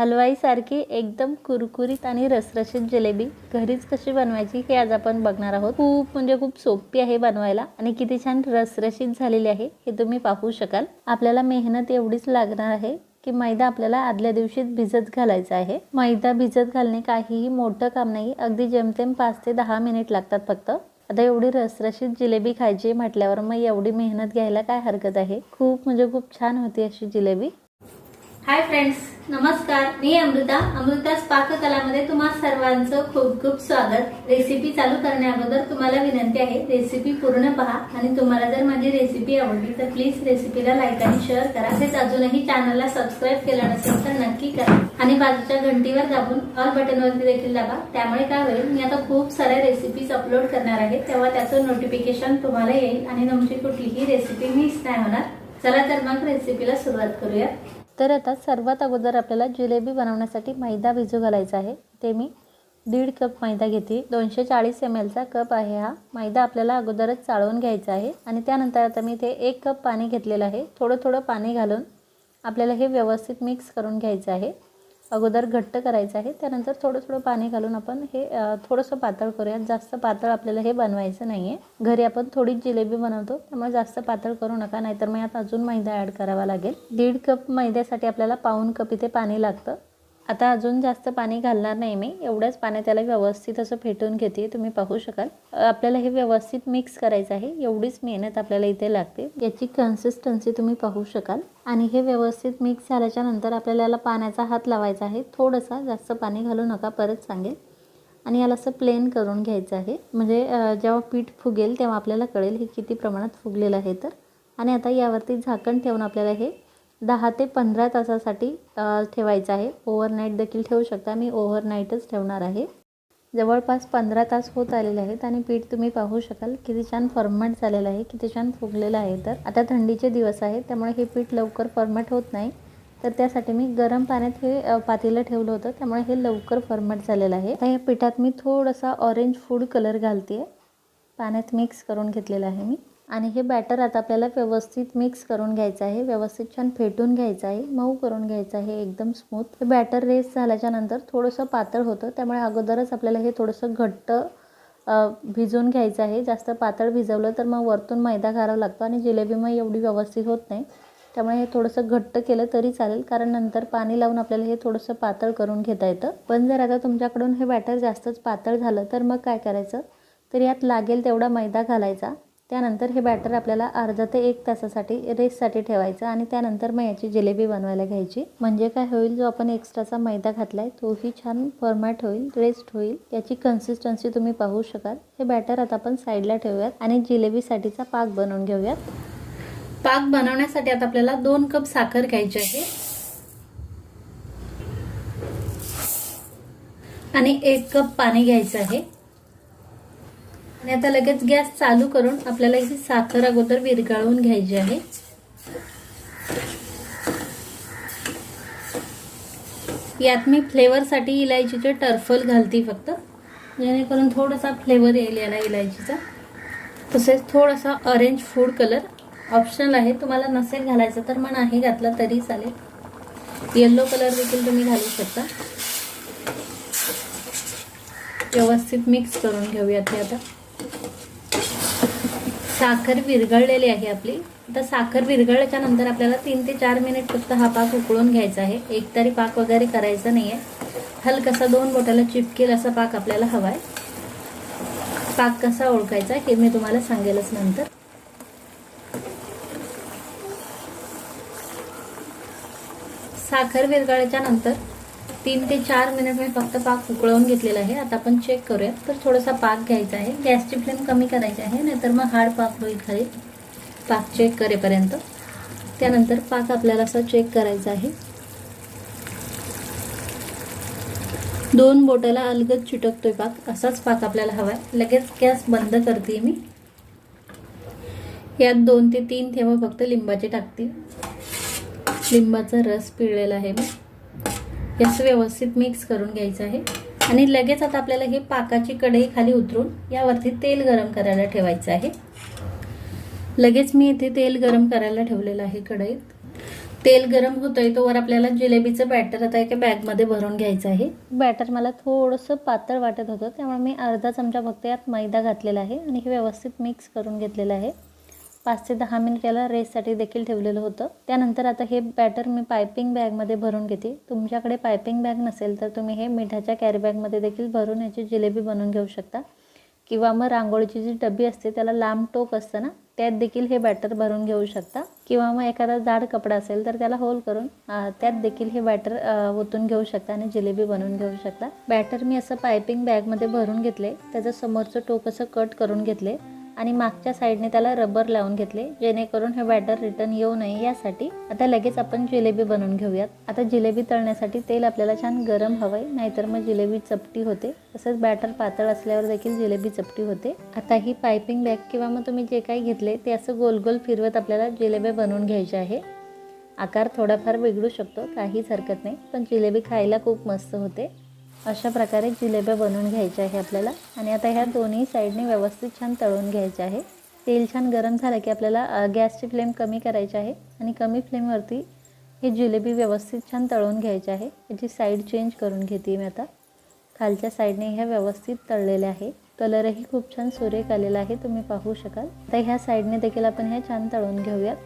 हलवाईसारखी एकदम कुरकुरीत आणि रसरशीत जिलेबी घरीच कशी बनवायची हे आज आपण बघणार आहोत। खूप सोपी आहे बनवायला आणि किती छान रसरशीत झालेली आहे हे तुम्ही पाहू शकाल। आपल्याला मेहनत एवढीच लागणार आहे की मैदा आपल्याला आदल्या दिवशीच भिजत घालायचा आहे। मैदा भिजत घालणे काहीही मोठं काम नाही, अगदी जेमतेम 5 ते 10 मिनिट लागतात फक्त। आता एवढी रसरशीत जिलेबी खायची म्हटल्यावर मग एवढी मेहनत घ्यायला काय हरकत आहे। खूप छान होती अशी जिलेबी। हाय फ्रेंड्स, नमस्कार। मी अमृता's पाककलामध्ये तुम्हा सर्वांचं खूप स्वागत। रेसिपी चालू करण्याअगोदर तुम्हाला विनंती आहे, रेसिपी पूर्ण पहा आणि तुम्हाला जर माझी रेसिपी आवडली तर प्लीज रेसिपीला लाईक आणि शेअर करा। तसेच अजूनही चॅनलला सबस्क्राइब केलं नसेल तर नक्की करा आणि बाजूच्या घंटीवर दाबून ऑल बटनवरती देखील दाबा। त्यामुळे काय होईल, मी आता खूप साऱ्या रेसिपीज अपलोड करणार आहे, तेव्हा त्याचं नोटिफिकेशन तुम्हाला येईल आणि तुमची कुठलीही रेसिपी मिस नाही होणार। चला तर मग रेसिपीला सुरुवात करूया। तर आता सर्वात अगोदर आपल्याला जिलेबी बनवण्यासाठी मैदा भिजू घालायचा आहे। ते मी 1.5 कप मैदा घेते। 240 ml चा कप आहे हा। मैदा आपल्याला अगोदरच चाळून घ्यायचा आहे आणि त्यानंतर आता मी ते 1 कप पाणी घेतलेलं आहे। थोडं पाणी घालून आपल्याला हे व्यवस्थित मिक्स करून घ्यायचं आहे। अगोदर घट्ट करायचं आहे, त्यानंतर थोडं पाणी घालून आपण हे थोडंसं पातळ करूया। जास्त पातळ आपल्याला हे बनवायचं नाहीये। घरी आपण थोडी जिलेबी बनवतो, त्यामुळे जास्त पातळ करू नका, नाहीतर मग यात अजून मैदा ॲड करावा लागेल। 1.5 कप मैद्यासाठी आपल्याला पाऊण कप इथे पाणी लागतं। आता अजून जास्त पाणी घालणार नाही मी, एवढ्याच पाण्यात त्याला व्यवस्थित असं फेटून घेते। तुम्ही पाहू शकाल आपल्याला हे व्यवस्थित मिक्स करायचं आहे। एवढीच मेहनत आपल्याला इथे लागते। याची कन्सिस्टन्सी तुम्ही पाहू शकाल आणि हे व्यवस्थित मिक्स झाल्याच्या नंतर आपल्याला याला पाण्याचा हात लावायचा आहे। थोडंसं, जास्त पाणी घालू नका, परत सांगेल। आणि याला असं प्लेन करून घ्यायचं आहे, म्हणजे जेव्हा पीठ फुगेल तेव्हा आपल्याला कळेल हे किती प्रमाणात फुगलेलं आहे तर। आणि आता यावरती झाकण ठेवून आपल्याला हे 10 ते 15 तासासाठी ठेवायचं आहे। ओव्हरनाईट देखील ठेवू शकता, मी ओव्हरनाईटच ठेवणार आहे। जवळपास 15 तास होत आलेले आहेत आणि पीठ तुम्ही पाहू शकाल किती छान फॉर्मेट झालेलं आहे, किती छान फुगलेलं आहे। तर आता थंडीचे दिवस आहेत, त्यामुळे हे पीठ लवकर फॉर्मेट होत नाही, तर त्यासाठी मी गरम पाण्यात हे पातेलं ठेवलं होतं, त्यामुळे हे लवकर फॉर्मेट झालेलं आहे। आता या पिठात मी थोडासा ऑरेंज फूड कलर घालते, पाण्यात मिक्स करून घेतलेलं आहे मी। आणि हे बॅटर आता आपल्याला व्यवस्थित मिक्स करून घ्यायचं आहे, व्यवस्थित छान फेटून घ्यायचं आहे, मऊ करून घ्यायचं आहे, एकदम स्मूथ। हे बॅटर रेस झाल्याच्या नंतर थोडंसं पातळ होतं, त्यामुळे अगोदरच आपल्याला हे थोडंसं घट्ट भिजवून घ्यायचं आहे। जास्त पातळ भिजवलं तर मग वरतून मैदा घालावा लागतो आणि जिलेबी मग एवढी व्यवस्थित होत नाही, त्यामुळे हे थोडंसं घट्ट केलं तरी चालेल, कारण नंतर पाणी लावून आपल्याला हे थोडंसं पातळ करून घेता येतं। पण जर आता तुमच्याकडून हे बॅटर जास्तच पातळ झालं तर मग काय करायचं, तर यात लागेल तेवढा मैदा घालायचा। त्यानंतर हे बॅटर आपल्याला अर्धा ते 1 तासासाठी रेस्टसाठी ठेवायचं आणि त्यानंतर मग याची जिलेबी बनवायला घ्यायची। म्हणजे काय होईल, जो आपण एक्स्ट्राचा मैदा घातलाय तोही छान फॉर्मॅट होईल, रेस्ट होईल। याची कन्सिस्टन्सी तुम्ही पाहू शकाल। हे बॅटर आता आपण साईडला ठेवूयात आणि जिलेबीसाठीचा पाक बनवून घेऊयात। पाक बनवण्यासाठी आता आपल्याला 2 कप साखर घ्यायची आहे आणि 1 कप पाणी घ्यायचं आहे। आणि आता लगेच गॅस चालू करून आपल्याला ही साखर अगोदर विरघळवून घ्यायची आहे। यात मी फ्लेवरसाठी इलायचीचे टर्फल घालते फक्त, जेणेकरून थोडासा फ्लेवर येईल याला इलायचीचा। तसेच थोडासा ऑरेंज फूड कलर ऑप्शनल आहे, तुम्हाला नसेल घालायचं तर मग नाही घातला तरी चालेल। येलो कलर देखील तुम्ही घालू शकता। व्यवस्थित मिक्स करून घेऊयात हे। आता साखर विरघळलेली आहे आपली। आता साखर विरघळल्याच्या नंतर आपल्याला 3 ते 4 मिनिट फक्त हा पाक उकळून घ्यायचा आहे। एकतरी पाक वगैरे करायचा नाहीये, हलकासा 2 बोटाला चिपकेल असा पाक आपल्याला हवाय। पाक कसा ओळखायचा हे मी तुम्हाला सांगेलच नंतर। साखर विरघळल्याच्या नंतर 3 ते 4 मिनिट मी फक्त पाक उकळवून घेतलेला आहे। आता आपण चेक करूया। तर थोडासा पाक घ्यायचा आहे, गॅसची फ्लेम कमी करायची आहे, नाहीतर मग हार्ड पाक होईल खाली पाक चेक करेपर्यंत। त्यानंतर पाक आपल्याला असं चेक करायचा आहे। 2 बोटाला अलगद चिटकतोय पाक, असाच पाक आपल्याला हवाय। लगेच गॅस बंद करते मी। यात 2 ते 3 थेंब फक्त लिंबाचे टाकते, लिंबाचा रस पिळलेला आहे मी। याचं व्यवस्थित मिक्स करून घ्यायचं आहे आणि लगेच आता आपल्याला हे पाकाची कढई खाली उतरून यावरती तेल गरम करायला ठेवायचं आहे। लगेच मी इथे तेल गरम करायला ठेवलेलं आहे कढईत। तेल गरम होतंय तोवर आपल्याला जिलेबीचं बॅटर आता एका बॅगमध्ये भरून घ्यायचं आहे. बॅटर मला थोडंसं पातळ वाटत होतं, त्यामुळे मी अर्धा चमचा फक्त यात मैदा घातलेला आहे आणि हे व्यवस्थित मिक्स करून घेतलेलं आहे. 5 ते 10 मिनिट याला रेस्टसाठी देखील ठेवलेलं होतं. त्यानंतर आता हे बॅटर मी पायपिंग बॅगमध्ये भरून घेते. तुमच्याकडे पायपिंग बॅग नसेल तर तुम्ही हे मिठाच्या कॅरी बॅगमध्ये देखील भरून याची जिलेबी बनवून घेऊ शकता, किंवा मग रांगोळीची जी डबी असते त्याला लांब टोक असतं ना, त्यात देखील हे बॅटर भरून घेऊ शकता, किंवा मग एखादा जाड कपडा असेल तर त्याला होल करून त्यात देखील हे बॅटर ओतून घेऊ शकता आणि जिलेबी बनवून घेऊ शकता. बॅटर मी असं पायपिंग बॅगमध्ये भरून घेतले, त्याचं समोरचं टोक असं कट करून घेतले आणि मागच्या साईडने त्याला रबर लावून घेतले, जेणेकरून हे बॅटर रिटर्न येऊ नये यासाठी. आता लगेच आपण जिलेबी बनवून घेऊयात. आता जिलेबी तळण्यासाठी तेल आपल्याला छान गरम हवंय, नाहीतर मग जिलेबी चपटी होते. तसंच बॅटर पातळ असल्यावर देखील जिलेबी चपटी होते. आता ही पायपिंग बॅग किंवा मग तुम्ही जे काही घेतले ते असं गोल गोल फिरवत आपल्याला जिलेबी बनवून घ्यायचे आहे. आकार थोडाफार बिघडू शकतो, काहीच हरकत नाही, पण जिलेबी खायला खूप मस्त होते. अशा प्रकारे जिलेबी बनवून घ्यायच्या आहे आपल्याला. आणि आता ह्या दोन्ही साईडने व्यवस्थित छान तळून घ्यायचे आहे. तेल छान गरम झालं की आपल्याला गॅसची फ्लेम कमी करायची आहे आणि कमी फ्लेमवरती ही जिलेबी व्यवस्थित छान तळून घ्यायची आहे. याची साईड चेंज करून घेते मी आता. खालच्या साईडने ह्या व्यवस्थित तळलेल्या आहे. कलरही खूप छान सुरेख आलेला आहे, तुम्ही पाहू शकाल. तर ह्या साईडने देखील आपण ह्या छान तळून घेऊयात.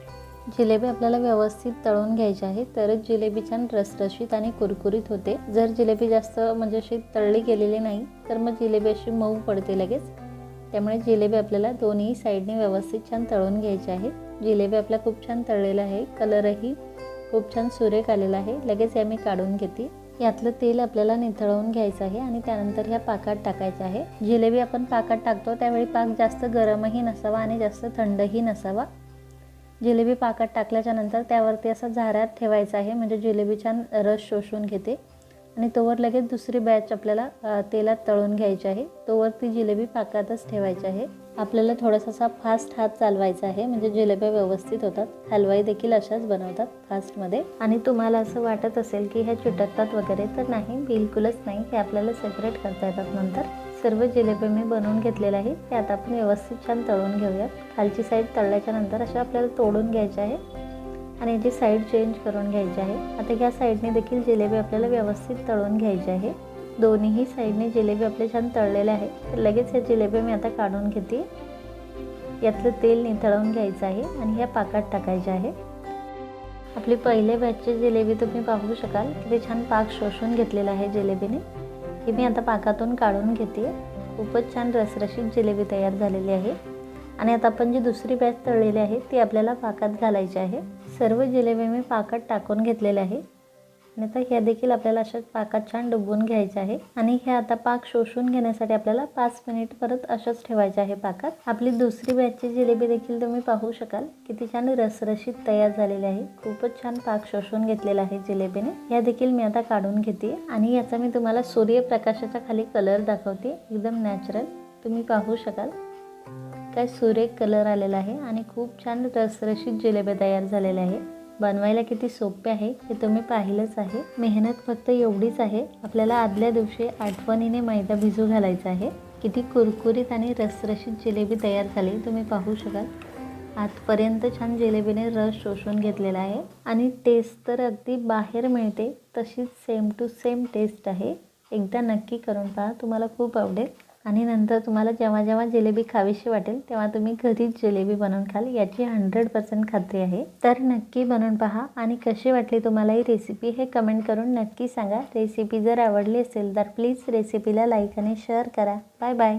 जिलेबी आपल्याला व्यवस्थित तळून घ्यायची आहे, तरच जिलेबी छान रसरशीत आणि कुरकुरीत होते. जर जिलेबी जास्त म्हणजे अशी तळली गेलेली नाही तर मग जिलेबी अशी मऊ पडते लगेच. त्यामुळे जिलेबी आपल्याला दोन्ही साईडने व्यवस्थित छान तळून घ्यायची आहे. जिलेबी आपला खूप छान तळलेला आहे, कलरही खूप छान सुरेख आलेला आहे. लगेच या मी काढून घेते. यातलं तेल आपल्याला निथळवून घ्यायचं आहे आणि त्यानंतर ह्या पाकात टाकायचं आहे. जिलेबी आपण पाकात टाकतो त्यावेळी पाक जास्त गरमही नसावा आणि जास्त थंडही नसावा. जिलेबी पाकात टाकल्याच्या नंतर त्यावरती असं झाऱ्यात ठेवायचं आहे, म्हणजे जिलेबी छान रस शोषून घेते. आणि तोवर लगेच दुसरी बॅच आपल्याला तेलात तळून घ्यायची आहे. तोवर ती जिलेबी पाकातच ठेवायची आहे. आपल्याला थोडासा फास्ट हात चालवायचा आहे, म्हणजे जिलेब्या व्यवस्थित होतात. हलवाई देखील अशाच बनवतात फास्टमध्ये. आणि तुम्हाला असं वाटत असेल की ह्या चिटकतात वगैरे, तर नाही, बिलकुलच नाही. हे आपल्याला सेपरेट करता येतात नंतर. सर्व जिलेबी मी बनवून घेतलेले आहे. ते आता आपण व्यवस्थित छान तळून घेऊयात. खालची साईड तळल्याच्या नंतर अशा आपल्याला तोडून घ्यायचे आहे आणि याची साईड चेंज करून घ्यायची आहे. आता ह्या साईडने देखील जिलेबी आपल्याला व्यवस्थित तळून घ्यायची आहे. दोन्हीही साईडने जिलेबी आपले छान तळलेले आहे. तर लगेच ह्या जिलेबी मी आता काढून घेते. यातलं तेल निथळवून घ्यायचं आहे आणि ह्या पाकात टाकायचे आहे. आपली पहिल्या बॅचची जिलेबी तुम्ही पाहू शकाल किती छान पाक शोषून घेतलेला आहे जिलेबीने. ही मी आता पाकातून काढून घेते. खूपच छान रसरशीत जिलेबी तयार झालेली आहे. आणि आता आपण जी दुसरी बॅच तळलेली आहे ती आपल्याला पाकात घालायची आहे. सर्व जिलेबी मी पाकात टाकून घेतलेले आहे आणि आता ह्या देखील आपल्याला अशाच पाकात छान डुबवून घ्यायचे आहे. आणि ह्या आता पाक शोषून घेण्यासाठी आपल्याला 5 मिनिट परत अशाच ठेवायचे आहे पाकात. आपली दुसरी बॅचची जिलेबी देखील तुम्ही पाहू शकाल किती छान रसरशीत तयार झालेली आहे. खूपच छान पाक शोषून घेतलेला आहे जिलेबीने. ह्या देखील मी आता काढून घेते आणि याचा मी तुम्हाला सूर्यप्रकाशाच्या खाली कलर दाखवते. एकदम नॅचरल तुम्ही पाहू शकाल काय सुरेख कलर आलेला आहे आणि खूप छान रसरशीत जिलेबी तयार झालेले आहे. बनवायला किती सोपे आहे हे तुम्ही पाहिलंच आहे. मेहनत फक्त एवढीच आहे, आपल्याला आदल्या दिवशी आठवणीने मैदा भिजू घालायचा आहे. किती कुरकुरीत आणि रसरशीत जिलेबी तयार झाली तुम्ही पाहू शकाल. आतपर्यंत छान जिलेबीने रस शोषून घेतलेला आहे आणि टेस्ट तर अगदी बाहेर मिळते तशीच सेम टू सेम टेस्ट आहे. एकदा नक्की करून पहा, तुम्हाला खूप आवडेल. आणि नंतर तुम्हाला जेव्हा जेव्हा जिलेबी खावीशी वाटेल तेव्हा तुम्ही घरीच जिलेबी बनवून खाल याची 100% खात्री आहे. तर नक्की बनवून पहा आणि कशी वाटली तुम्हाला ही रेसिपी हे कमेंट करून नक्की सांगा. रेसिपी जर आवडली असेल तर प्लीज रेसिपीला लाईक आणि शेअर करा. Bye bye.